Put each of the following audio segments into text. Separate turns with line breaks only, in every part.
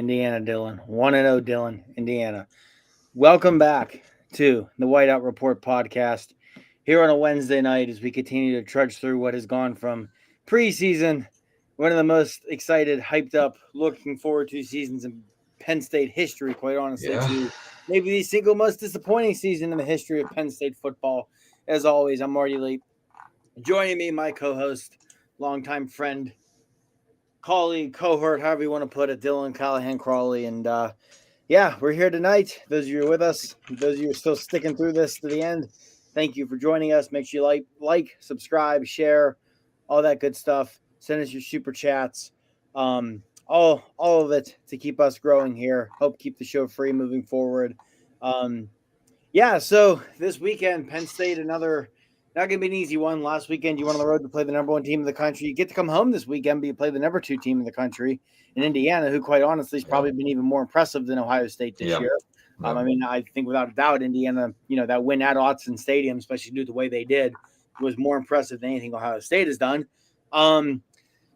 Indiana, Dylan. 1-0, Dylan, Indiana. Welcome back to the Whiteout Report podcast here on a Wednesday night as we continue to trudge through what has gone from preseason, one of the most excited, hyped up, looking forward to seasons in Penn State history, quite honestly,
Yeah.
to maybe the single most disappointing season in the history of Penn State football. As always, I'm Marty Leap. Joining me, my co-host, longtime friend, colleague, cohort, however you want to put it, Dylan Callahan Crawley. And yeah, we're here tonight. Those of you who are with us, those of you who are still sticking through this to the end, thank you for joining us. Make sure you like, subscribe, share, all that good stuff. Send us your super chats. All of it to keep us growing here. Hope keep the show free moving forward. Yeah, so this weekend, Penn State, another not going to be an easy one. Last weekend, you went on the road to play the number one team in the country. You get to come home this weekend, but you play the number two team in the country in Indiana, who quite honestly has probably been even more impressive than Ohio State this year. I mean, I think without a doubt, Indiana, that win at Autzen Stadium, especially due to the way they did, was more impressive than anything Ohio State has done. So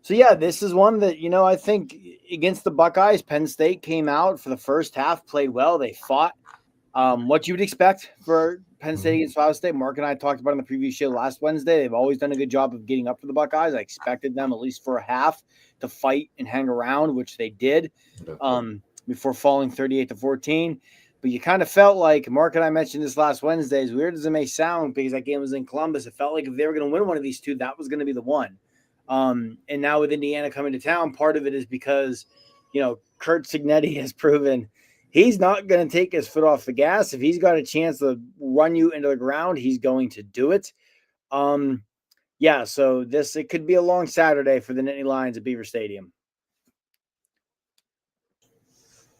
yeah, this is one that, I think against the Buckeyes, Penn State came out for the first half, played well. They fought. What you would expect for Penn State against Ohio State. Mark and I talked about on the previous show last Wednesday. They've always done a good job of getting up for the Buckeyes. I expected them, at least for a half, to fight and hang around, which they did before falling 38-14. But you kind of felt like, Mark and I mentioned this last Wednesday, as weird as it may sound, because that game was in Columbus, it felt like if they were going to win one of these two, that was going to be the one. And now with Indiana coming to town, part of it is because, Kurt Cignetti has proven – he's not going to take his foot off the gas. If he's got a chance to run you into the ground, he's going to do it. Yeah, so it could be a long Saturday for the Nittany Lions at Beaver Stadium.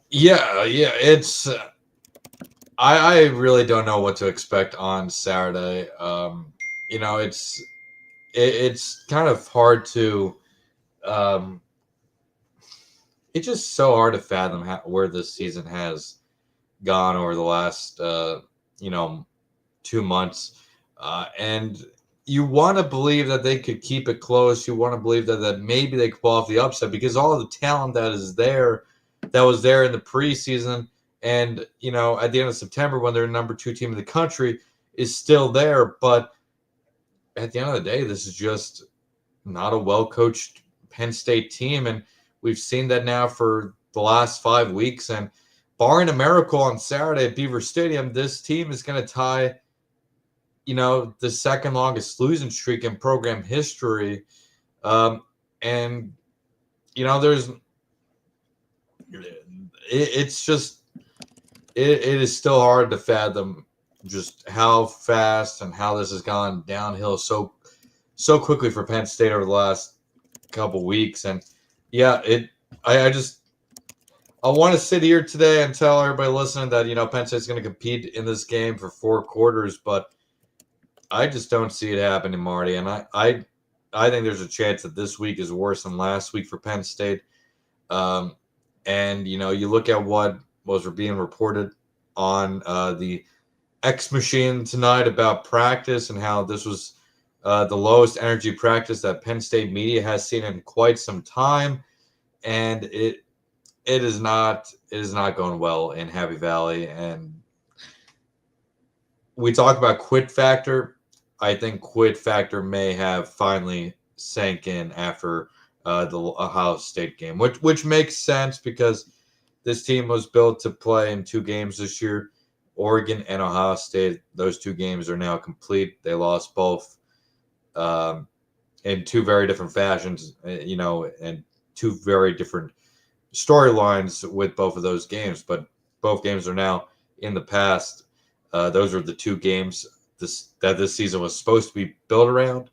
Yeah, it's I really don't know what to expect on Saturday. It's kind of hard to it's just so hard to fathom where this season has gone over the last 2 months, and you want to believe that they could keep it close. You want to believe that maybe they could pull off the upset because all of the talent that was there in the preseason and at the end of September when they're number 2 team in the country is still there. But at the end of the day, this is just not a well-coached Penn State team, and we've seen that now for the last 5 weeks. And barring a miracle on Saturday at Beaver Stadium, this team is going to tie, the second longest losing streak in program history. There's, it's just, it is still hard to fathom just how fast and how this has gone downhill so quickly for Penn State over the last couple weeks. And yeah, I want to sit here today and tell everybody listening that, Penn State's going to compete in this game for 4 quarters, but I just don't see it happening, Marty. And I think there's a chance that this week is worse than last week for Penn State. And, you look at what was being reported on the X machine tonight about practice and how this was the lowest energy practice that Penn State media has seen in quite some time. And it is not going well in Happy Valley. And we talk about quit factor. I think quit factor may have finally sank in after the Ohio State game, which makes sense because this team was built to play in 2 games this year, Oregon and Ohio State. Those 2 games are now complete. They lost both in 2 very different fashions, and 2 very different storylines with both of those games. But both games are now in the past. Those are the 2 games that this season was supposed to be built around.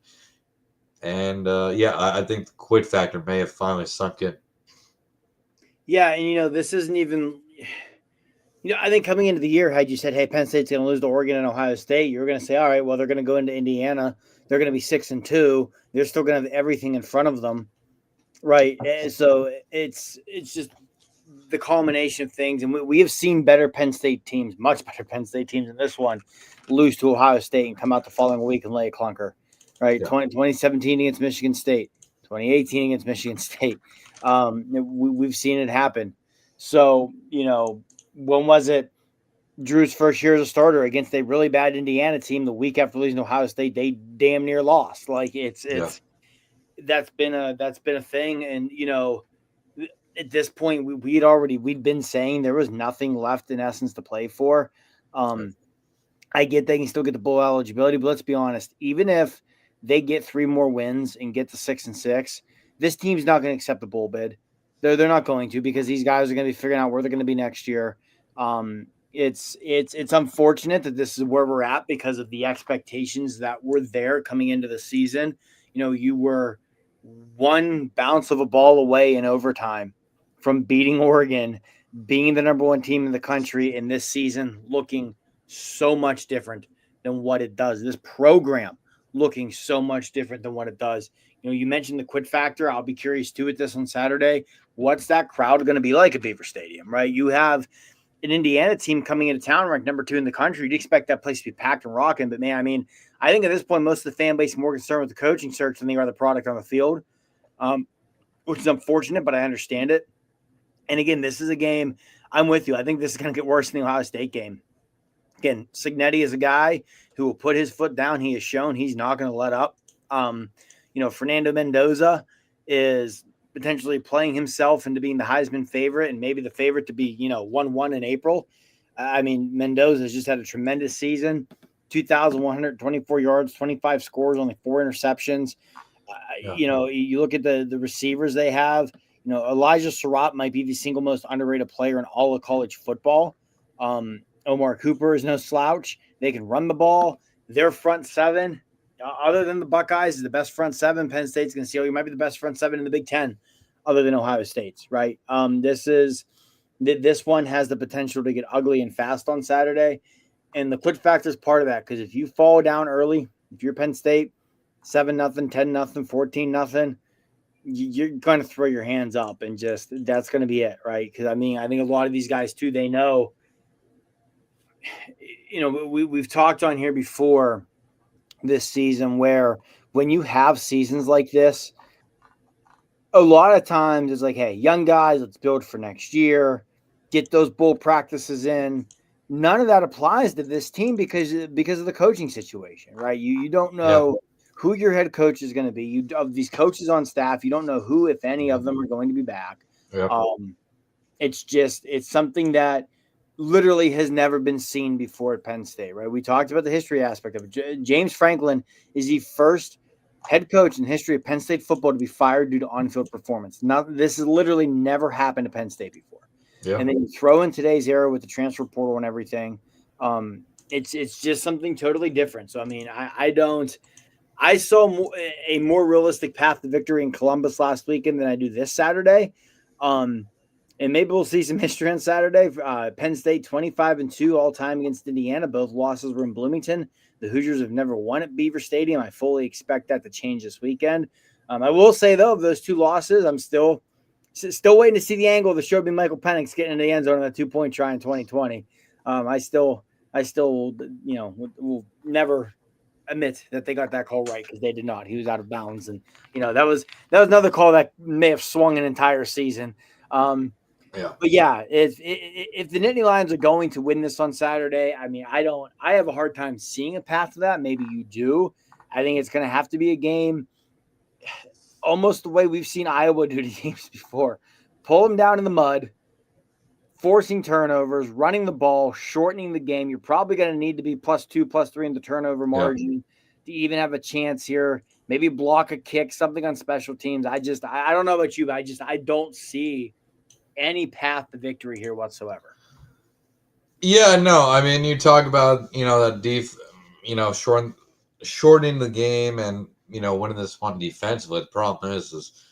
And I think the quit factor may have finally sunk in.
Yeah, and this isn't even. I think coming into the year, had you said, "Hey, Penn State's going to lose to Oregon and Ohio State," you're going to say, "All right, well, they're going to go into Indiana. They're going to be 6-2. They're still going to have everything in front of them, right?" And so it's just the culmination of things, and we have seen better Penn State teams, much better Penn State teams than this one, lose to Ohio State and come out the following week and lay a clunker, right? Yeah. 2017 against Michigan State, 2018 against Michigan State. We've seen it happen. So, when was it? Drew's first year as a starter against a really bad Indiana team the week after losing to Ohio State, they damn near lost. Like it's
Yeah.
that's been a thing. And at this point we'd been saying there was nothing left in essence to play for. I get they can still get the bowl eligibility, but let's be honest, even if they get 3 more wins and get to 6-6, this team's not going to accept the bowl bid. They're not going to, because these guys are going to be figuring out where they're going to be next year. It's unfortunate that this is where we're at because of the expectations that were there coming into the season. You were one bounce of a ball away in overtime from beating Oregon, being the number 1 team in the country, in this season looking so much different than what it does. This program looking so much different than what it does. You mentioned the quit factor. I'll be curious too at this on Saturday. What's that crowd going to be like at Beaver Stadium, right? You have an Indiana team coming into town ranked number 2 in the country. You'd expect that place to be packed and rocking. But man, I think at this point, most of the fan base is more concerned with the coaching search than they are the product on the field, which is unfortunate, but I understand it. And again, this is a game. I'm with you. I think this is going to get worse than the Ohio State game. Again, Cignetti is a guy who will put his foot down. He has shown he's not going to let up. Fernando Mendoza is potentially playing himself into being the Heisman favorite and maybe the favorite to be, 1-1 in April. Mendoza has just had a tremendous season, 2,124 yards, 25 scores, only 4 interceptions. You look at the receivers they have, Elijah Surratt might be the single most underrated player in all of college football. Omar Cooper is no slouch. They can run the ball. Their front 7, other than the Buckeyes, is the best front 7 Penn State's going to see. You might be the best front 7 in the Big Ten, other than Ohio State's, right? This one has the potential to get ugly and fast on Saturday, and the quit factor is part of that, because if you fall down early, if you're Penn State, 7-0, 10-0, 14-0, you're going to throw your hands up and just that's going to be it, right? Because I think a lot of these guys too, they know. We've talked on here before this season where when you have seasons like this, a lot of times it's like, hey, young guys, let's build for next year, get those bowl practices in. None of that applies to this team because of the coaching situation, right? You don't know who your head coach is going to be. Of these coaches on staff, you don't know who, if any of them, are going to be back.
Yep.
It's something that literally has never been seen before at Penn State, right? We talked about the history aspect of it. James Franklin is the first head coach in the history of Penn State football to be fired due to on-field performance. This has literally never happened to Penn State before. Yeah. And then you throw in today's era with the transfer portal and everything. It's just something totally different. So, I saw a more realistic path to victory in Columbus last weekend than I do this Saturday. And maybe we'll see some history on Saturday. Penn State 25-2 all time against Indiana. Both losses were in Bloomington. The Hoosiers have never won at Beaver Stadium. I fully expect that to change this weekend. I will say, though, of those 2 losses, I'm still waiting to see the angle that showed me Michael Penix getting into the end zone on that 2-point try in 2020. I still will never admit that they got that call right, because they did not. He was out of bounds, and that was another call that may have swung an entire season. But yeah, if the Nittany Lions are going to win this on Saturday, I have a hard time seeing a path to that. Maybe you do. I think it's going to have to be a game almost the way we've seen Iowa do to teams before. Pull them down in the mud, forcing turnovers, running the ball, shortening the game. You're probably going to need to be +2, +3 in the turnover margin to even have a chance here. Maybe block a kick, something on special teams. I don't know about you, but I don't see any path to victory here whatsoever.
Yeah, no, you talk about, that shortening the game and, winning this one defensively. The problem is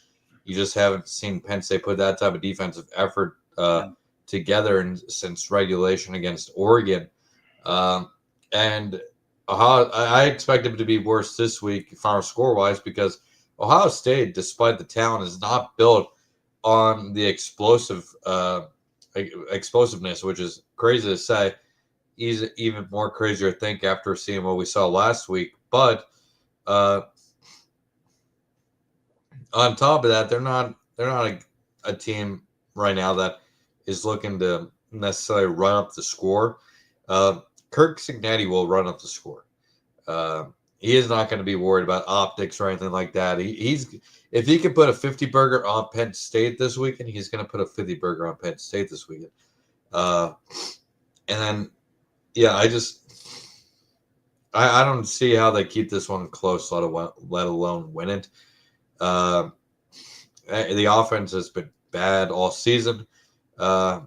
you just haven't seen Penn State put that type of defensive effort together since regulation against Oregon. And I expect it to be worse this week, final score-wise, because Ohio State, despite the talent, is not built on the explosiveness, which is crazy to say. He's even more crazier to think after seeing what we saw last week. But on top of that, they're not a team right now that is looking to necessarily run up the score, Kirk Cignetti will run up the score. Uh, he is not going to be worried about optics or anything like that. He's if he can put a 50 burger on Penn State this weekend, he's going to put a 50 burger on Penn State this weekend. And then, yeah, I don't see how they keep this one close, let alone win it. The offense has been bad all season. They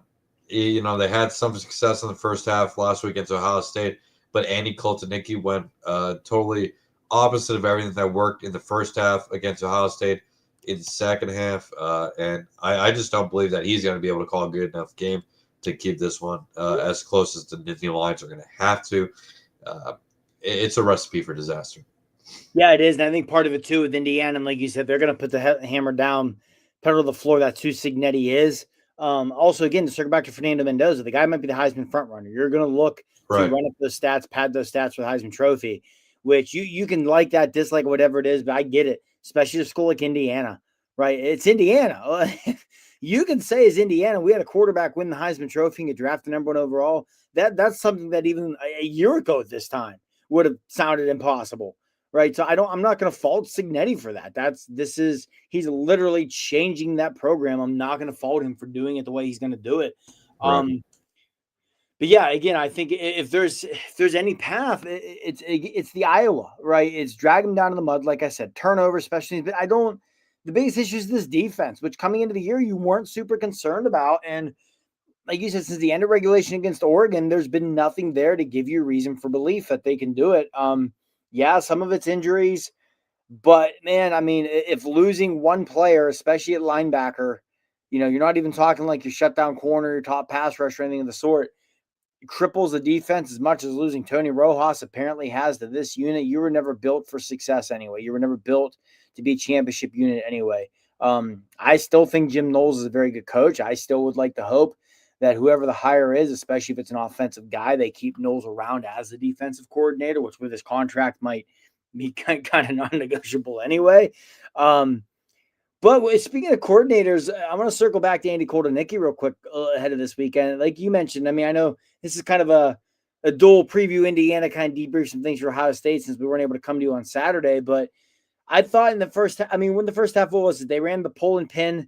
had some success in the first half last week against Ohio State, but Andy Koltonicki went totally opposite of everything that worked in the first half against Ohio State in the second half. And I just don't believe that he's going to be able to call a good enough game to keep this one as close as the Nittany Lions are going to have to. It's a recipe for disaster.
Yeah, it is. And I think part of it too with Indiana, and like you said, they're going to put the hammer down, pedal to the floor. That's who Cignetti is. Also, again, to circle back to Fernando Mendoza, the guy might be the Heisman front runner. You're going to look to run up those stats, pad those stats for the Heisman Trophy, which you can like that, dislike whatever it is, but I get it, especially a school like Indiana, right? It's Indiana. You can say as Indiana, we had a quarterback win the Heisman Trophy and get drafted #1 overall. That's something that even a year ago at this time would have sounded impossible. Right. So I'm not going to fault Cignetti for that. He's literally changing that program. I'm not going to fault him for doing it the way he's going to do it. Right. But yeah, again, I think if there's any path, it's the Iowa, right? It's dragging them down in the mud. Like I said, turnover, especially, but the biggest issue is this defense, which coming into the year, you weren't super concerned about. And like you said, since the end of regulation against Oregon, there's been nothing there to give you reason for belief that they can do it. Yeah, some of it's injuries, but man, I mean, if losing one player, especially at linebacker, you're not even talking like your shutdown corner, your top pass rush, or anything of the sort, it cripples the defense as much as losing Tony Rojas apparently has to this unit. You were never built for success anyway. You were never built to be a championship unit anyway. I still think Jim Knowles is a very good coach. I still would like to hope that whoever the hire is, especially if it's an offensive guy, they keep Knowles around as the defensive coordinator, which with his contract might be kind of non-negotiable anyway. But speaking of coordinators, I'm going to circle back to Andy Koltonicki real quick ahead of this weekend. Like you mentioned, I mean, I know this is kind of a dual preview Indiana kind of debrief some things for Ohio State since we weren't able to come to you on Saturday. But I thought in the first – when the first half, what was it? They ran the pull and pin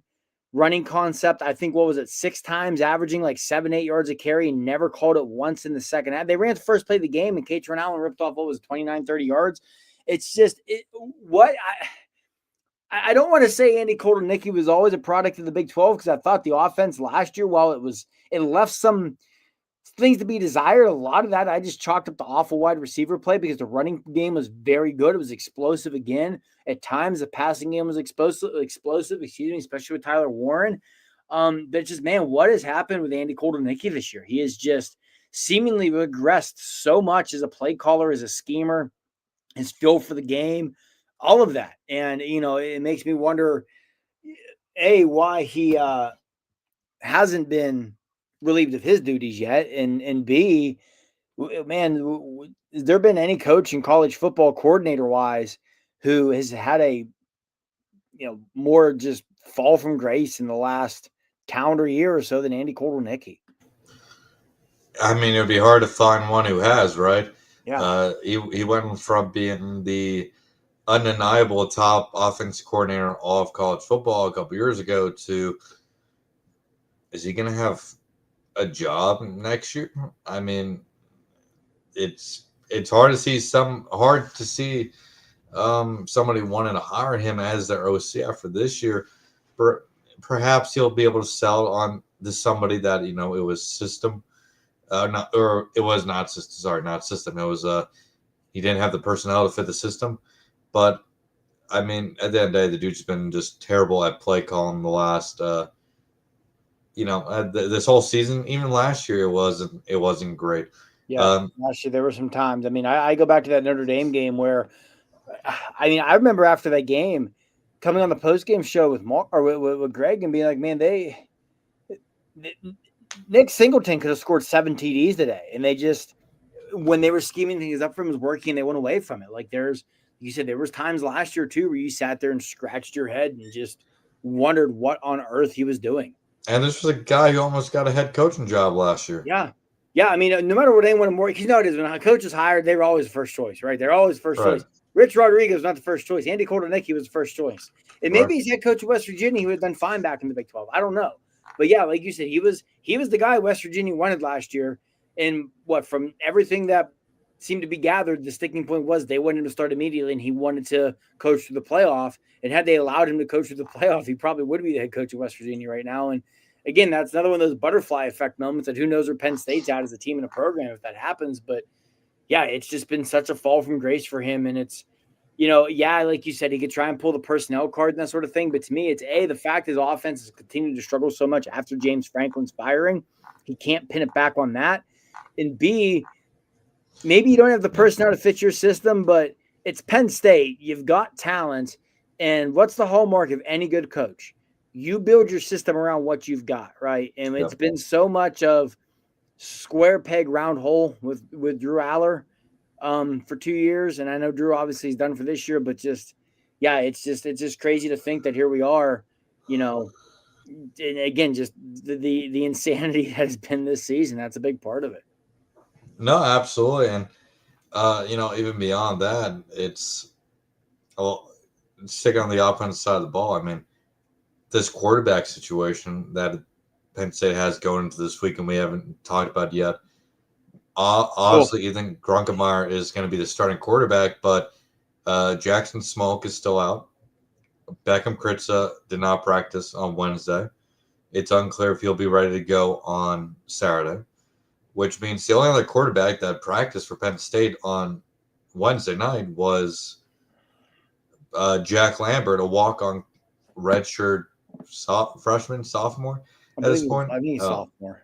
running concept, I think, 6 times, averaging like 7-8 yards a carry, and never called it once in the second half. They ran the first play of the game, and Katron Allen ripped off, 29-30 yards. It's just I don't want to say Andy Koltonicki was always a product of the Big 12 because I thought the offense last year, while it left some things to be desired, a lot of that I just chalked up the awful wide receiver play because the running game was very good. It was explosive again. At times, the passing game was explosive, especially with Tyler Warren. But just, man, what has happened with Andy Koltonicki this year? He has just seemingly regressed so much as a play caller, as a schemer, his feel for the game, all of that. And, it makes me wonder, A, why he hasn't been relieved of his duties yet, and B, man, has there been any coach in college football coordinator wise who has had a more just fall from grace in the last calendar year or so than Andy Koltonicki?
I mean, it would be hard to find one who has, right?
Yeah.
He went from being the undeniable top offensive coordinator all of college football a couple years ago to, is he going to have a job next year? I mean, it's hard to see somebody wanting to hire him as their OC after this year. Perhaps he'll be able to sell on this somebody that it was system, not system. It was he didn't have the personnel to fit the system. But I mean, at the end of the day, the dude's been just terrible at play calling the last, this whole season. Even last year, it wasn't great.
Yeah, last year there were some times. I mean, I go back to that Notre Dame game where, I remember after that game, coming on the post game show with Mark or with Greg and being like, man, Nick Singleton could have scored 7 TDs today, and they just, when they were scheming things up for him, was working, they went away from it. Like you said, there was times last year too where you sat there and scratched your head and just wondered what on earth he was doing.
And this was a guy who almost got a head coaching job last year.
Yeah. Yeah, I mean, no matter what anyone more, because you know it is when a coach is hired, they were always first choice, right? They're always first choice. Rich Rodriguez was not the first choice. Andy Kordelnicki was the first choice. And maybe he's head coach of West Virginia. He would have done fine back in the Big 12. I don't know. But yeah, like you said, he was the guy West Virginia wanted last year. And from everything that seemed to be gathered, the sticking point was they wanted him to start immediately, and he wanted to coach through the playoff. And had they allowed him to coach through the playoff, he probably would be the head coach of West Virginia right now. And again, that's another one of those butterfly effect moments that who knows where Penn State's at as a team and a program if that happens. But yeah, it's just been such a fall from grace for him. And it's, like you said, he could try and pull the personnel card and that sort of thing. But to me, it's the fact his offense has continued to struggle so much after James Franklin's firing. He can't pin it back on that. And B, maybe you don't have the personnel to fit your system, but it's Penn State. You've got talent. And what's the hallmark of any good coach? You build your system around what you've got, right? And it's been so much of square peg, round hole with Drew Aller for 2 years. And I know Drew obviously is done for this year, but it's just crazy to think that here we are, and again, just the insanity that has been this season. That's a big part of it.
No, absolutely. And, even beyond that, it's sticking on the offensive side of the ball. I mean, this quarterback situation that Penn State has going into this week, and we haven't talked about yet. Obviously, you think Grunkemeyer is going to be the starting quarterback, but Jackson Smoke is still out. Beckham Kritza did not practice on Wednesday. It's unclear if he'll be ready to go on Saturday, which means the only other quarterback that practiced for Penn State on Wednesday night was Jack Lambert, a walk-on redshirt freshman, sophomore at this point.
I mean, sophomore.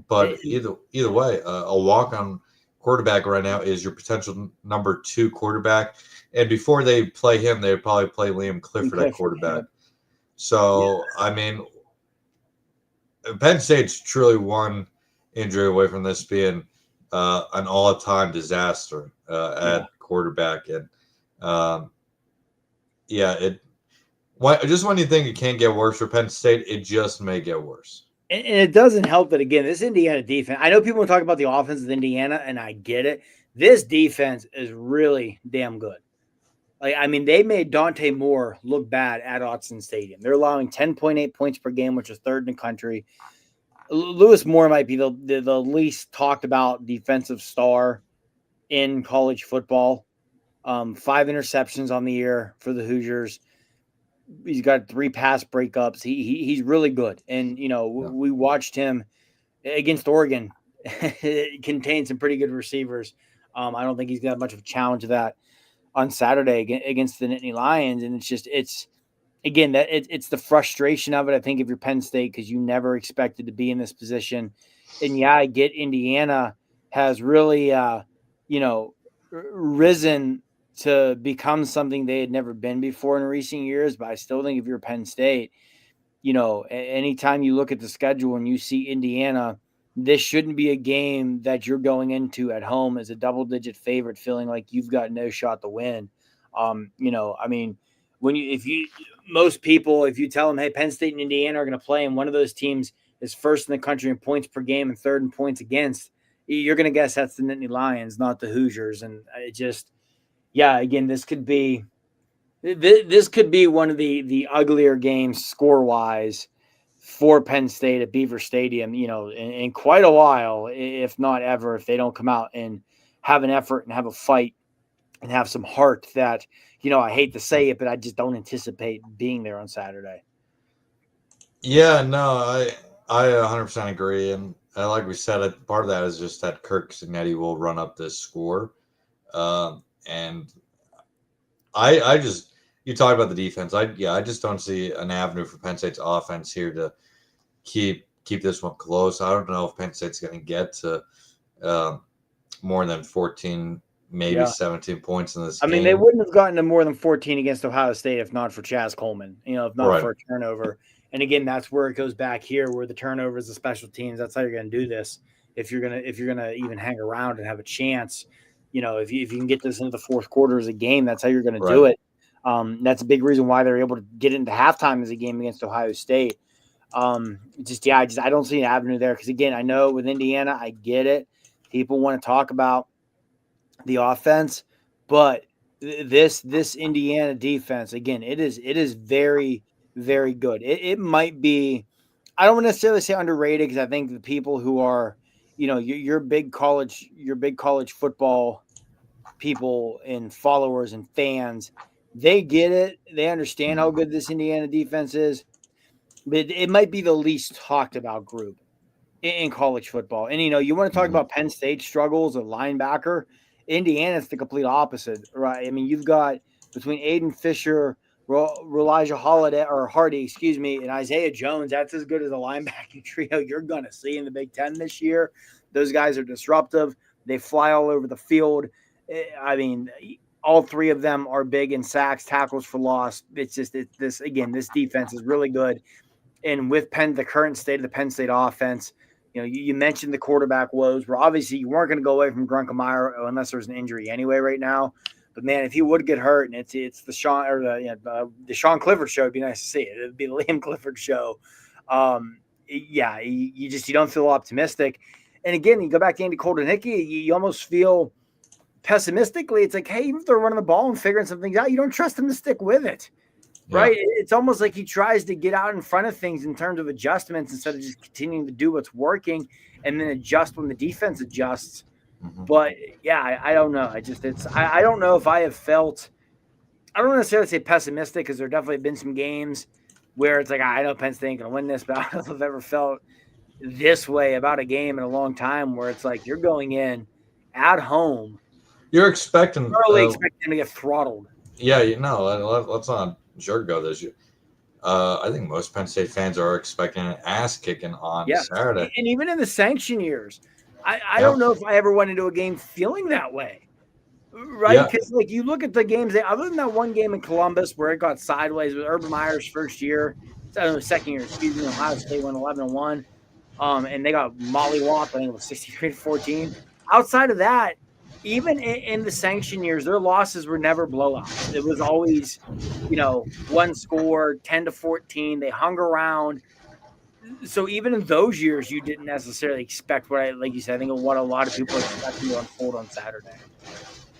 But either way, a walk-on quarterback right now is your potential number 2 quarterback. And before they play him, they would probably play Liam Clifford at quarterback. So, I mean, Penn State's truly one injury away from this being an all-time disaster at quarterback. And, just when you think it can't get worse for Penn State, it just may get worse.
And it doesn't help that, again, this Indiana defense, I know people talk about the offense of Indiana, and I get it. This defense is really damn good. They made Dante Moore look bad at Autzen Stadium. They're allowing 10.8 points per game, which is third in the country. Lewis Moore might be the least talked about defensive star in college football. 5 interceptions on the year for the Hoosiers. He's got 3 pass breakups. He's really good. And, we watched him against Oregon. It contained some pretty good receivers. I don't think he's got much of a challenge of that on Saturday against the Nittany Lions. And it's the frustration of it, I think, if you're Penn State, because you never expected to be in this position. And I get Indiana has really, risen to become something they had never been before in recent years. But I still think if you're Penn State, anytime you look at the schedule and you see Indiana, this shouldn't be a game that you're going into at home as a double-digit favorite, feeling like you've got no shot to win. Most people, if you tell them, hey, Penn State and Indiana are going to play, and one of those teams is first in the country in points per game and third in points against, you're going to guess that's the Nittany Lions, not the Hoosiers. And it just, again, this could be one of the uglier games score-wise for Penn State at Beaver Stadium, in quite a while, if not ever, if they don't come out and have an effort and have a fight and have some heart that, I hate to say it, but I just don't anticipate being there on Saturday.
Yeah, no, I 100% agree. And like we said, part of that is just that Kirk Cignetti will run up this score. And I just, you talk about the defense. I just don't see an avenue for Penn State's offense here to keep this one close. I don't know if Penn State's going to get to more than 14, maybe 17 points in this game.
They wouldn't have gotten to more than 14 against Ohio State if not for Chaz Coleman, if not for a turnover. And again, that's where it goes back here, where the turnovers, the special teams. That's how you're going to do this. If you're gonna even hang around and have a chance, if you can get this into the fourth quarter as a game, that's how you're going to do it. That's a big reason why they're able to get into halftime as a game against Ohio State. I don't see an avenue there because again, I know with Indiana, I get it. People want to talk about the offense, but this Indiana defense again, it is very very good. It might be, I don't necessarily say underrated because I think the people who are, your big college football people and followers and fans, they get it. They understand how good this Indiana defense is, but it might be the least talked about group in college football. And you want to talk
Mhm.
about Penn State struggles at linebacker. Indiana's the complete opposite, right? I mean, you've got between Aiden Fisher, Elijah Holiday or Hardy, excuse me, and Isaiah Jones. That's as good as a linebacking trio you're gonna see in the Big Ten this year. Those guys are disruptive. They fly all over the field. I mean, all three of them are big in sacks, tackles for loss. It's just this again. This defense is really good, and with the current state of the Penn State offense, you mentioned the quarterback woes, where obviously you weren't going to go away from Grunkemeyer unless there's an injury anyway right now. But man, if he would get hurt, and it's the Sean Clifford show, it'd be nice to see it. It'd be the Liam Clifford show. You don't feel optimistic. And again, you go back to Andy Koldenicki, you almost feel pessimistically. It's like, hey, even if they're running the ball and figuring some things out, you don't trust them to stick with it. Right.
Yeah.
It's almost like he tries to get out in front of things in terms of adjustments instead of just continuing to do what's working and then adjust when the defense adjusts.
Mhm.
But yeah, I don't know. I don't know if I have felt, I don't necessarily say pessimistic because there definitely have been some games where it's like, I know Penn State ain't going to win this, but I don't know if I've ever felt this way about a game in a long time where it's like you're going in at home.
You're expecting
Early expecting to get throttled.
Yeah, let's not sugarcoat this. I think most Penn State fans are expecting an ass kicking on Saturday.
And even in the sanction years, I don't know if I ever went into a game feeling that way, right? Because like you look at the games, other than that one game in Columbus where it got sideways with Urban Meyer's first year, second year, excuse me, Ohio State went 11-1, and they got mollywopped. I think it was 63-14. Outside of that, even in the sanction years, their losses were never blowouts. It was always, one score, 10-14. They hung around. So even in those years, you didn't necessarily expect like you said, I think what a lot of people expect to unfold on Saturday.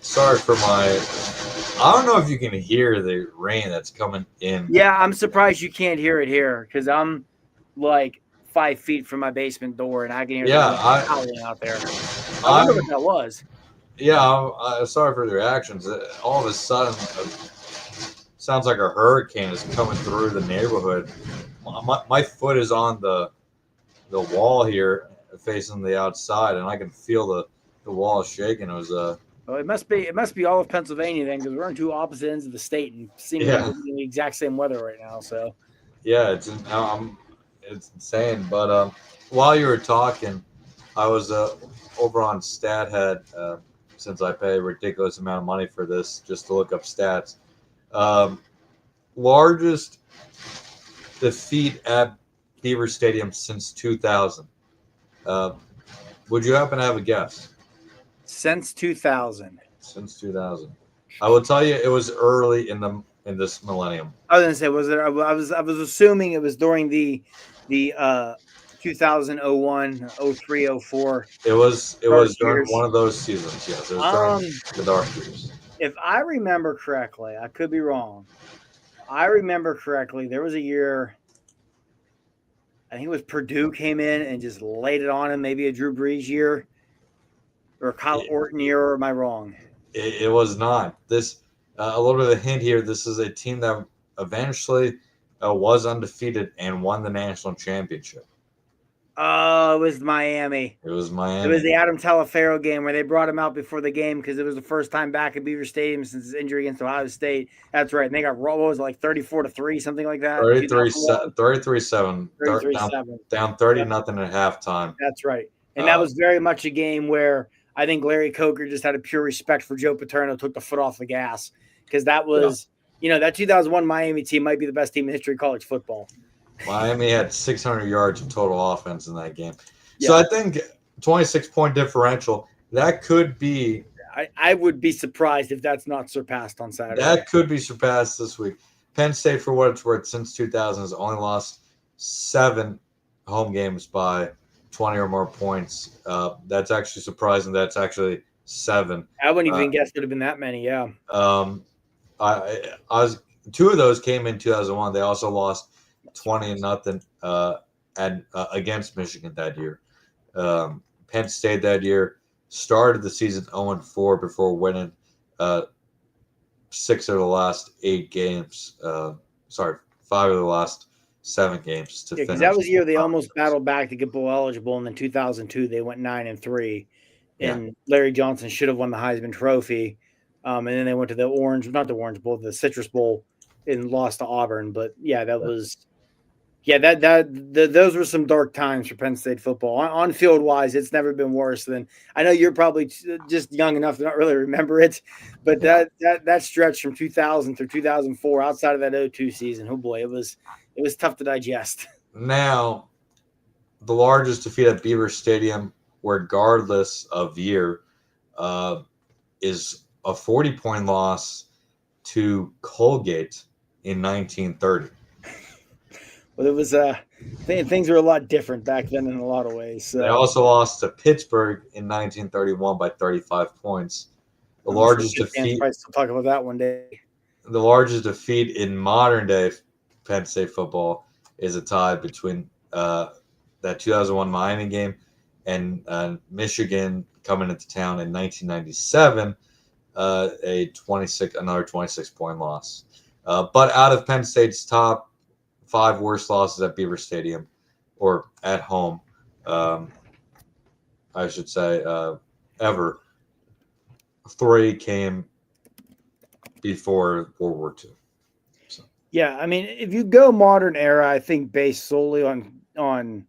Sorry for I don't know if you can hear the rain that's coming in.
Yeah, I'm surprised you can't hear it here because I'm like 5 feet from my basement door and I can hear the howling out there. I wonder what that was.
Yeah, I'm sorry for the reactions. All of a sudden, sounds like a hurricane is coming through the neighborhood. My foot is on the wall here, facing the outside, and I can feel the wall shaking. It was
Well, it must be all of Pennsylvania then, because we're on two opposite ends of the state and seemingly the exact same weather right now. So
yeah, it's insane. But while you were talking, I was over on StatHead. Since I pay a ridiculous amount of money for this just to look up stats. Largest defeat at Beaver Stadium since 2000. Would you happen to have a guess?
Since 2000.
Since 2000. I will tell you it was early in this millennium.
I was going to say, was it? I was assuming it was during the 2001, 03, 04.
It was during one of those seasons. Yes, it was during the dark years.
If I remember correctly, I could be wrong. I remember correctly, there was a year, I think it was Purdue came in and just laid it on him, maybe a Drew Brees year or a Kyle Orton year, or am I wrong?
It was not. This a little bit of a hint here. This is a team that eventually was undefeated and won the national championship.
Oh, it was Miami.
It was Miami.
It was the Adam Talaferro game where they brought him out before the game because it was the first time back at Beaver Stadium since his injury against Ohio State. That's right. And they got, what was it, like 34-3, something like that?
33-7.
33-7.
Down 30-0 at halftime.
That's right. And that was very much a game where I think Larry Coker just had a pure respect for Joe Paterno, took the foot off the gas because that was, that 2001 Miami team might be the best team in history of college football.
Miami had 600 yards of total offense in that game. So I think 26-point differential, that could be.
I would be surprised if that's not surpassed on Saturday.
That could be surpassed this week. Penn State, for what it's worth, since 2000 has only lost 7 home games by 20 or more points. That's actually surprising. That's actually 7.
I wouldn't even guess it would have been that many. Yeah.
I was 2 of those came in 2001. They also lost 20-0 against Michigan that year. Penn State that year started the season 0-4 before winning 6 of the last 8 games. 5 of the last 7 games to finish.
Because that was the year they almost battled back to get bowl eligible, and then 2002 they went 9-3, and Larry Johnson should have won the Heisman Trophy. And then they went to the not the Orange Bowl, the Citrus Bowl, and lost to Auburn. But yeah, that was, those were some dark times for Penn State football. On field wise, it's never been worse than. I know you're probably just young enough to not really remember it, but that stretch from 2000 through 2004, outside of that 2002 season, oh boy, it was tough to digest.
Now, the largest defeat at Beaver Stadium, regardless of year, is a 40-point loss to Colgate in 1930.
Well, it was things were a lot different back then in a lot of ways. So.
They also lost to Pittsburgh in 1931 by 35 points. The largest defeat.
Probably still talk about that one day.
The largest defeat in modern day Penn State football is a tie between that 2001 Miami game and Michigan coming into town in 1997. Another 26-point loss. But out of Penn State's top 5 worst losses at Beaver Stadium, or at home, I should say, ever, 3 came before World War II. So.
Yeah, I mean, if you go modern era, I think based solely on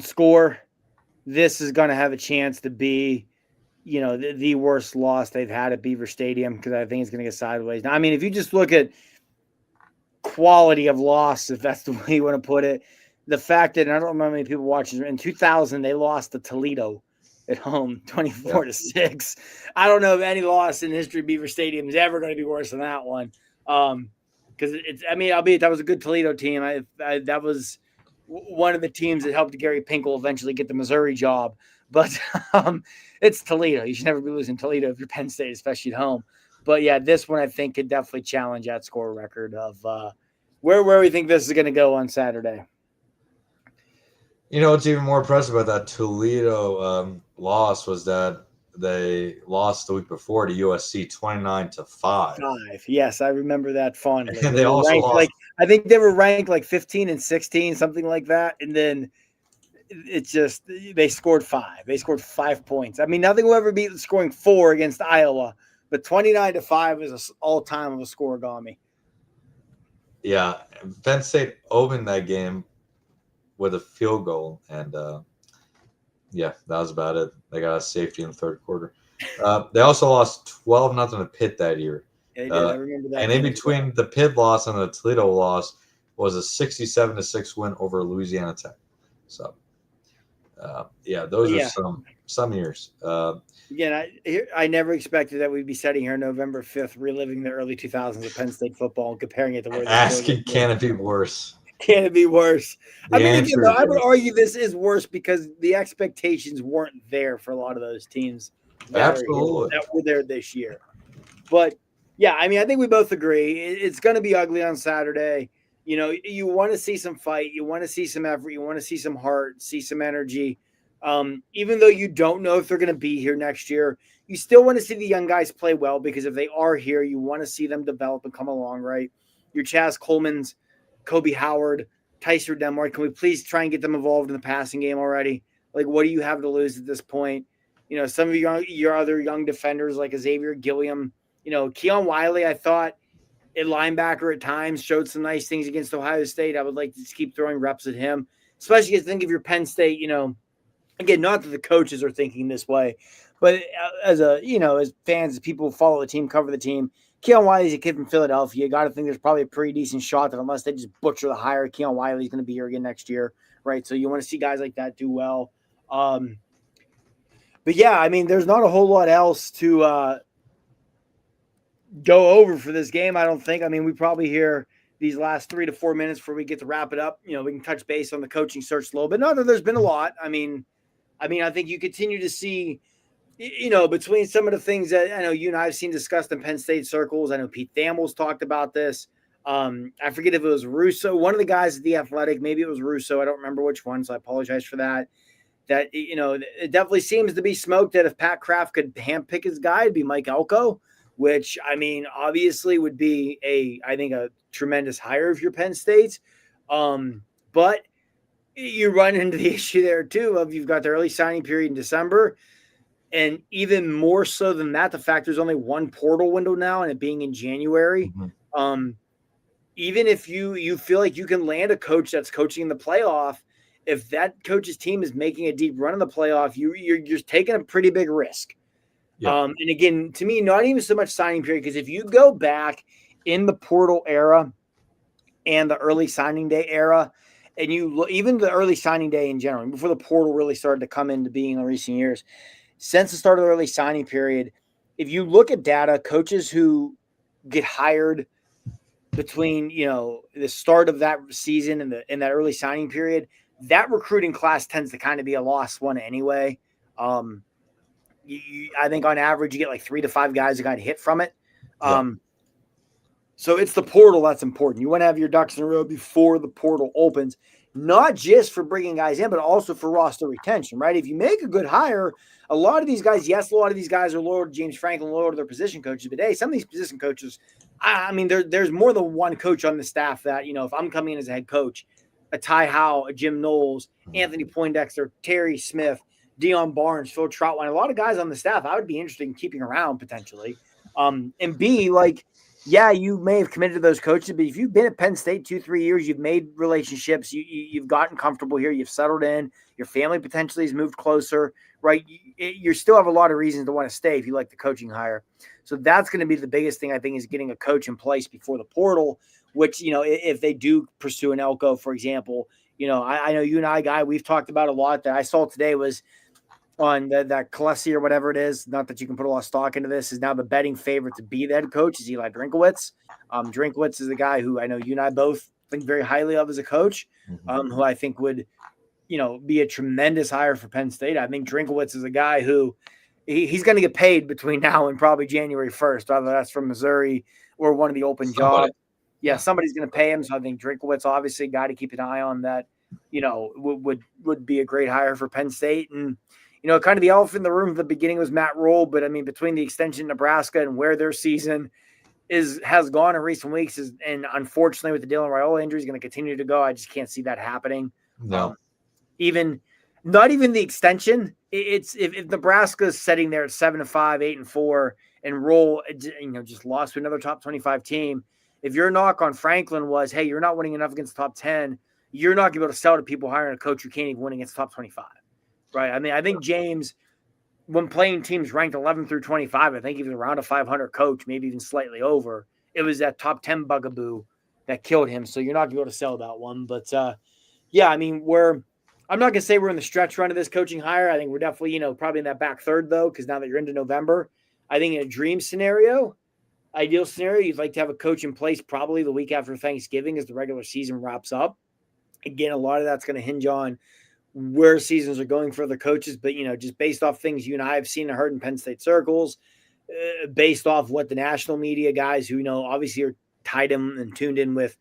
score, this is going to have a chance to be, the worst loss they've had at Beaver Stadium, because I think it's going to get sideways. Now, I mean, if you just look at quality of loss, if that's the way you want to put it, the fact that, and I don't remember how many people watching, in 2000 they lost to Toledo at home 24-6. I don't know if any loss in history of Beaver Stadium is ever going to be worse than that one. Because albeit that was a good Toledo team. That was one of the teams that helped Gary Pinkel eventually get the Missouri job. But it's Toledo. You should never be losing Toledo if you're Penn State, especially at home. But yeah, this one I think could definitely challenge that score record of where we think this is going to go on Saturday.
What's even more impressive about that Toledo loss was that they lost the week before to USC 29-5.
Yes, I remember that fondly.
And they also lost.
I think they were ranked like 15 and 16, something like that. And then it's just they scored 5. They scored 5 points. I mean, nothing will ever beat scoring 4 against Iowa, but 29-5 is an all-time of a scoregami.
Yeah, Penn State opened that game with a field goal, and that was about it. They got a safety in the third quarter. They also lost 12-0 to Pitt that year.
Yeah, they did. I remember that.
And in between the Pitt loss and the Toledo loss was a 67-6 win over Louisiana Tech. So, those are some years.
Again, I never expected that we'd be sitting here November 5th, reliving the early 2000s of Penn State football and comparing it to where.
Asking, can it be worse?
Can it be worse? I would argue this is worse because the expectations weren't there for a lot of those teams that were there this year. But yeah, I mean, I think we both agree it's going to be ugly on Saturday. You want to see some fight, you want to see some effort, you want to see some heart, see some energy. Even though you don't know if they're going to be here next year, you still want to see the young guys play well, because if they are here, you want to see them develop and come along, right? Your Chaz Coleman's, Kobe Howard, Tyser Denmark, can we please try and get them involved in the passing game already? Like, what do you have to lose at this point? Some of your other young defenders like Xavier Gilliam, Keon Wiley, I thought at linebacker at times showed some nice things against Ohio State. I would like to just keep throwing reps at him, especially as think of your Penn State, again, not that the coaches are thinking this way, but as fans, as people who follow the team, cover the team, Keon Wiley's a kid from Philadelphia. You got to think there's probably a pretty decent shot that unless they just butcher the hire, Keon Wiley's going to be here again next year, right? So you want to see guys like that do well. But yeah, I mean, there's not a whole lot else to go over for this game, I don't think. I mean, we probably hear these last 3 to 4 minutes before we get to wrap it up. We can touch base on the coaching search a little bit. No, there's been a lot. I think you continue to see, between some of the things that I know you and I have seen discussed in Penn State circles. I know Pete Thamels talked about this. I forget if it was Russo, one of the guys at The Athletic, maybe it was Russo. I don't remember which one, so I apologize for that. That, it definitely seems to be smoke that if Pat Kraft could handpick his guy, it'd be Mike Elko, which, obviously would be I think a tremendous hire if you're Penn State. But you run into the issue there too of you've got the early signing period in December. And even more so than that, the fact there's only one portal window now and it being in January. Mm-hmm. Even if you feel like you can land a coach that's coaching in the playoff, if that coach's team is making a deep run in the playoff, you're taking a pretty big risk. Yeah. And again, to me, not even so much signing period, because if you go back in the portal era and the early signing day era, and you look, even the early signing day in general, before the portal really started to come into being in recent years, since the start of the early signing period, if you look at data, coaches who get hired between, the start of that season and that early signing period, that recruiting class tends to kind of be a lost one anyway. I think on average you get like 3 to 5 guys that got hit from it. So it's the portal that's important. You want to have your ducks in a row before the portal opens, not just for bringing guys in, but also for roster retention, right? If you make a good hire, a lot of these guys, yes, a lot of these guys are loyal to James Franklin, loyal to their position coaches, but hey, some of these position coaches, there's more than one coach on the staff that, if I'm coming in as a head coach, a Ty Howe, a Jim Knowles, Anthony Poindexter, Terry Smith, Deion Barnes, Phil Troutwine, a lot of guys on the staff I would be interested in keeping around potentially. And B, yeah, you may have committed to those coaches, but if you've been at Penn State 2-3 years, you've made relationships, you've gotten comfortable here, you've settled in, your family potentially has moved closer, right? You still have a lot of reasons to want to stay if you like the coaching hire. So that's going to be the biggest thing, I think, is getting a coach in place before the portal, which, if they do pursue an Elko, for example, I know you and I, Guy, we've talked about a lot that I saw today was on that Kalesi or whatever it is, not that you can put a lot of stock into this, is now the betting favorite to be the head coach is Eli Drinkowitz. Drinkowitz is the guy who I know you and I both think very highly of as a coach, who I think would, be a tremendous hire for Penn State. I think Drinkowitz is a guy who he's going to get paid between now and probably January 1st, whether that's from Missouri or one of the open jobs. Yeah, somebody's going to pay him. So I think Drinkowitz, obviously, a guy to keep an eye on that, would be a great hire for Penn State. And, kind of the elephant in the room at the beginning was Matt Rule, but between the extension in Nebraska and where their season has gone in recent weeks, and unfortunately with the Dylan Raiola injury is going to continue to go. I just can't see that happening.
No,
not even the extension. It's if Nebraska's sitting there at 7-5, 8-4, and Rule, just lost to another top 25 team. If your knock on Franklin was, hey, you're not winning enough against the top 10, you're not going to be able to sell to people hiring a coach who can't even win against the top 25. Right. I think James, when playing teams ranked 11 through 25, I think he was around a 500 coach, maybe even slightly over. It was that top 10 bugaboo that killed him. So you're not going to be able to sell that one. But I'm not going to say we're in the stretch run of this coaching hire. I think we're definitely, probably in that back third, though, because now that you're into November, I think in a dream scenario, ideal scenario, you'd like to have a coach in place probably the week after Thanksgiving as the regular season wraps up. Again, a lot of that's going to hinge on where seasons are going for the coaches, but just based off things you and I have seen and heard in Penn State circles, based off what the national media guys who obviously are tied in and tuned in with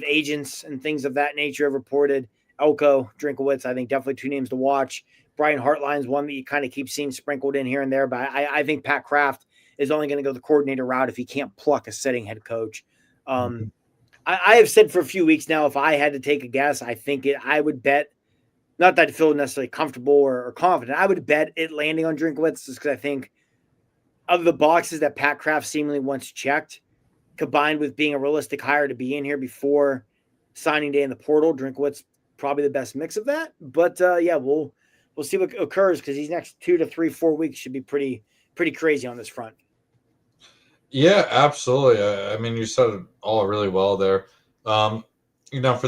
agents and things of that nature have reported. Elko, Drinkowitz, I think definitely two names to watch. Brian Hartline's one that you kind of keep seeing sprinkled in here and there, but I think Pat Kraft is only going to go the coordinator route if he can't pluck a sitting head coach. I have said for a few weeks now, if I had to take a guess, I would bet. Not that I feel necessarily comfortable or confident. I would bet it landing on Drinkowitz just because I think of the boxes that Pat Kraft seemingly wants checked, combined with being a realistic hire to be in here before signing day in the portal, Drinkowitz probably the best mix of that. But we'll see what occurs because these next 2 to 3, 4 weeks should be pretty crazy on this front.
Yeah, absolutely. You said it all really well there. For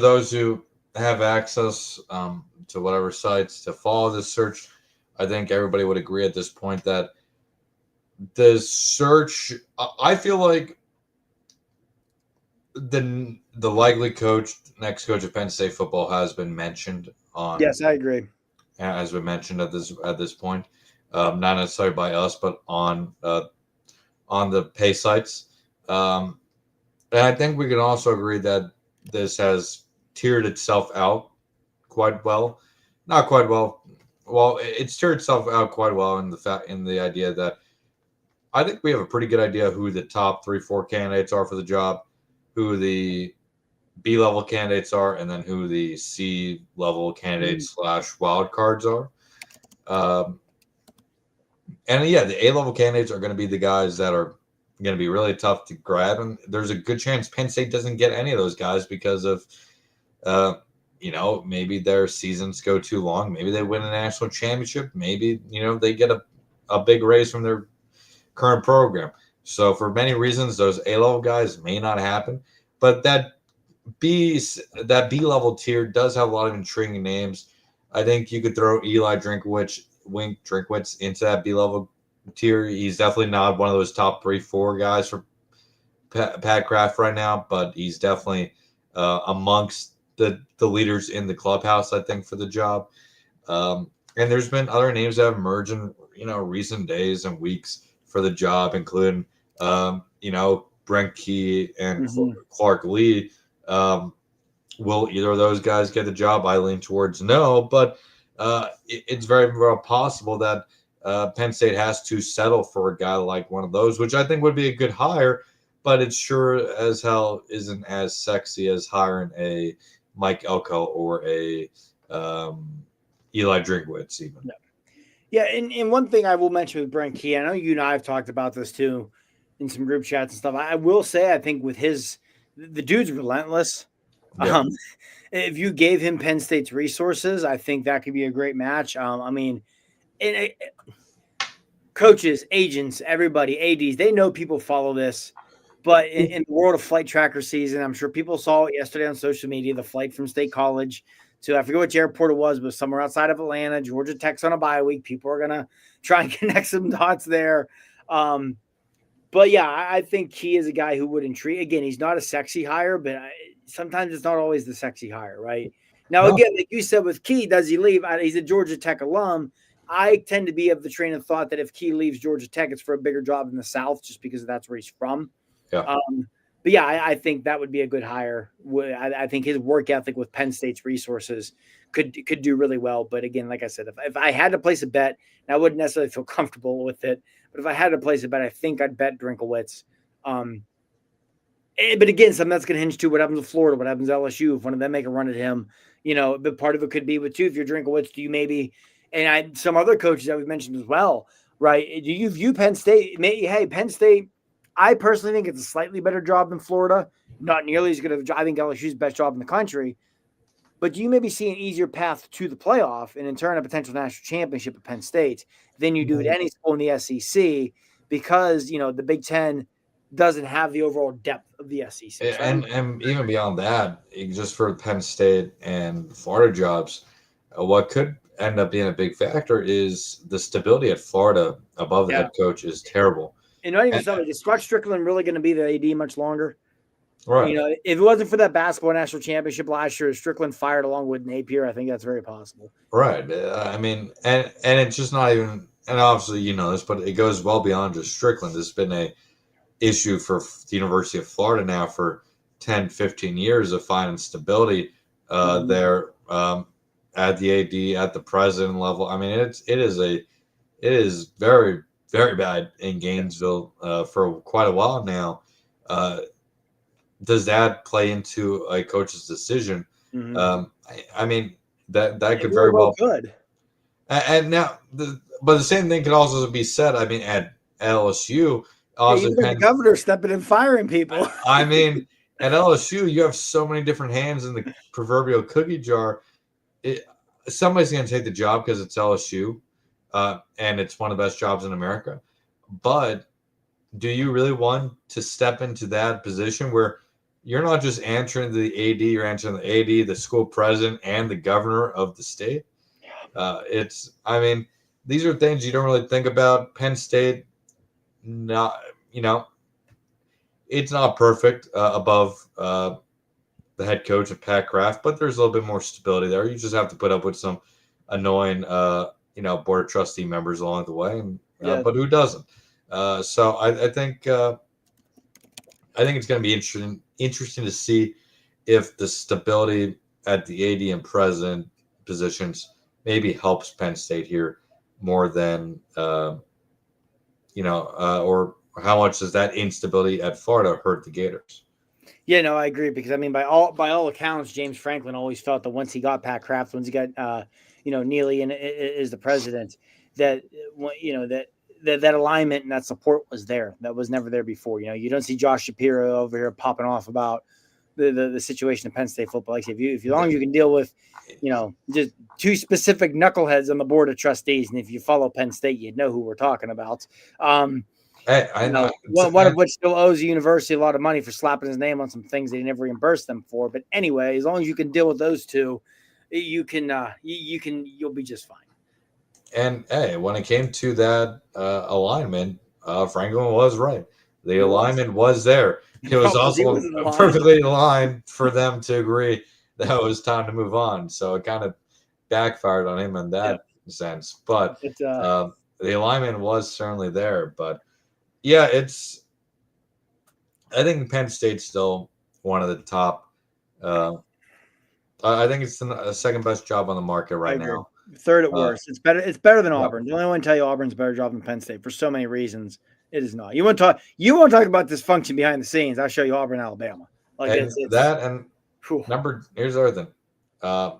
those who have access to whatever sites to follow this search, I think everybody would agree at this point that the search, I feel like the likely next coach of Penn State football has been mentioned on.
Yes, I agree.
Has been mentioned at this point, not necessarily by us, but on the pay sites. And I think we can also agree that this has tiered itself out quite well. Not quite well. Well, it's tiered itself out quite well in the idea that I think we have a pretty good idea who the top 3-4 candidates are for the job, who the B level candidates are, and then who the C level candidates / wild cards are. And yeah, the A level candidates are going to be the guys that are going to be really tough to grab, and there's a good chance Penn State doesn't get any of those guys because of, maybe their seasons go too long. Maybe they win a national championship. Maybe they get a big raise from their current program. So for many reasons, those A level guys may not happen, but that B level tier does have a lot of intriguing names. I think you could throw Eli Drinkwitz into that B level tier. He's definitely not one of those top 3-4 guys for Pat Kraft right now, but he's definitely amongst the leaders in the clubhouse, I think, for the job. And there's been other names that have emerged in recent days and weeks for the job, including Brent Key and Clark Lee. Will either of those guys get the job? I lean towards no, but it's very well possible that Penn State has to settle for a guy like one of those, which I think would be a good hire, but it sure as hell isn't as sexy as hiring a Mike Elko or a Eli Drinkwitz even.
No. Yeah, and one thing I will mention with Brent Key, I know you and I have talked about this too in some group chats and stuff. I will say, I think with the dude's relentless.
Yeah.
If you gave him Penn State's resources, I think that could be a great match. Coaches, agents, everybody, ADs, they know people follow this. But in the world of flight tracker season, I'm sure people saw it yesterday on social media, the flight from State College to, I forget which airport it was, but somewhere outside of Atlanta. Georgia Tech's on a bye week. People are going to try and connect some dots there. But yeah, I think Key is a guy who would intrigue. Again, he's not a sexy hire, but sometimes it's not always the sexy hire, right? Now, again, like you said with Key, does he leave? He's a Georgia Tech alum. I tend to be of the train of thought that if Key leaves Georgia Tech, it's for a bigger job in the South, just because that's where he's from.
Yeah.
But yeah, I think that would be a good hire. I think his work ethic with Penn State's resources could do really well. But again, like I said, if I had to place a bet, and I wouldn't necessarily feel comfortable with it, but if I had to place a bet, I think I'd bet Drinkwitz. But again, something that's going to hinge to what happens with Florida, what happens to LSU, if one of them make a run at him, but part of it could be with too, if you're Drinkwitz, do you maybe, and some other coaches that we've mentioned as well, right? Do you view Penn State? Hey, Penn State, I personally think it's a slightly better job than Florida. Not nearly as good of a job. I think LSU's the best job in the country. But do you maybe see an easier path to the playoff and in turn a potential national championship at Penn State than you do at any school in the SEC because, the Big Ten doesn't have the overall depth of the SEC. Right?
And even beyond that, just for Penn State and Florida jobs, what could end up being a big factor is the stability at Florida above the head coach is terrible.
And not even so, is Scott Strickland really going to be the AD much longer?
Right.
If it wasn't for that basketball national championship last year, Strickland fired along with Napier, I think that's very possible.
Right. And it's just not even, and obviously this, but it goes well beyond just Strickland. This has been a issue for the University of Florida now for 10, 15 years of finding stability there at the AD, at the president level. I mean, it is very, very bad in Gainesville for quite a while now. Does that play into a coach's decision? I mean, that could very well
could.
And now, but the same thing could also be said. I mean, at LSU,
the governor stepping and firing people.
I mean, at LSU, you have so many different hands in the proverbial cookie jar. Somebody's going to take the job because it's LSU, and it's one of the best jobs in America. But do you really want to step into that position where you're not just answering the AD, you're answering the AD, the school president, and the governor of the state? These are things you don't really think about. Penn State, not, it's not perfect above the head coach of Pat Kraft, but there's a little bit more stability there. You just have to put up with some annoying, board of trustee members along the way, and but who doesn't? So I think it's going to be interesting to see if the stability at the AD and president positions maybe helps Penn State here more than or how much does that instability at Florida hurt the Gators?
Yeah, no, I agree because I mean, by all accounts, James Franklin always felt that once he got Pat Kraft, once he got Neely in as the president, that that alignment and that support was there. That was never there before. You don't see Josh Shapiro over here popping off about the situation of Penn State football. Like if you long as you can deal with, just two specific knuckleheads on the board of trustees, and if you follow Penn State, you'd know who we're talking about.
Hey, I know.
One of which still owes the university a lot of money for slapping his name on some things they never reimbursed them for. But anyway, as long as you can deal with those two, you'll be just fine.
And hey, when it came to that alignment, Franklin was right. The alignment was there. It was also perfectly aligned for them to agree that it was time to move on. So it kind of backfired on him in that sense. But the alignment was certainly there. But yeah, I think Penn State's still one of the top. I think it's the second best job on the market right now.
Third at worst. It's better. It's better than Auburn. The only one to tell you Auburn's a better job than Penn State for so many reasons. It is not. You want to talk about dysfunction behind the scenes? I'll show you Auburn, Alabama.
Here's the other thing.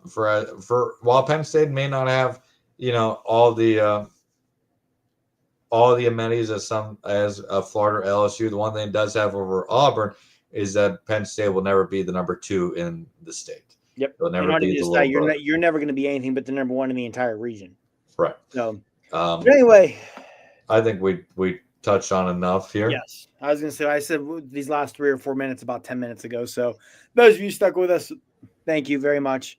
For while Penn State may not have all the amenities as Florida or LSU, the one thing it does have over Auburn is that Penn State will never be the number 2 in the state.
Yep.
They'll never be
you're never going to be anything but the number 1 in the entire region.
Right.
So, but anyway,
I think we touched on enough here.
Yes. I was going to say, I said these last 3 or 4 minutes about 10 minutes ago. So those of you stuck with us, thank you very much.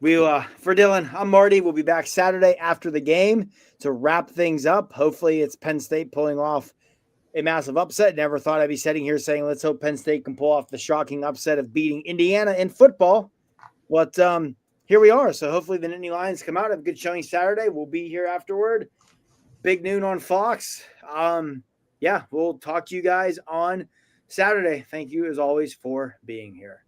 For Dylan, I'm Marty. We'll be back Saturday after the game to wrap things up. Hopefully it's Penn State pulling off a massive upset. Never thought I'd be sitting here saying, let's hope Penn State can pull off the shocking upset of beating Indiana in football. But here we are. So hopefully the Nittany Lions come out, have a good showing Saturday. We'll be here afterward. Big noon on Fox. We'll talk to you guys on Saturday. Thank you as always for being here.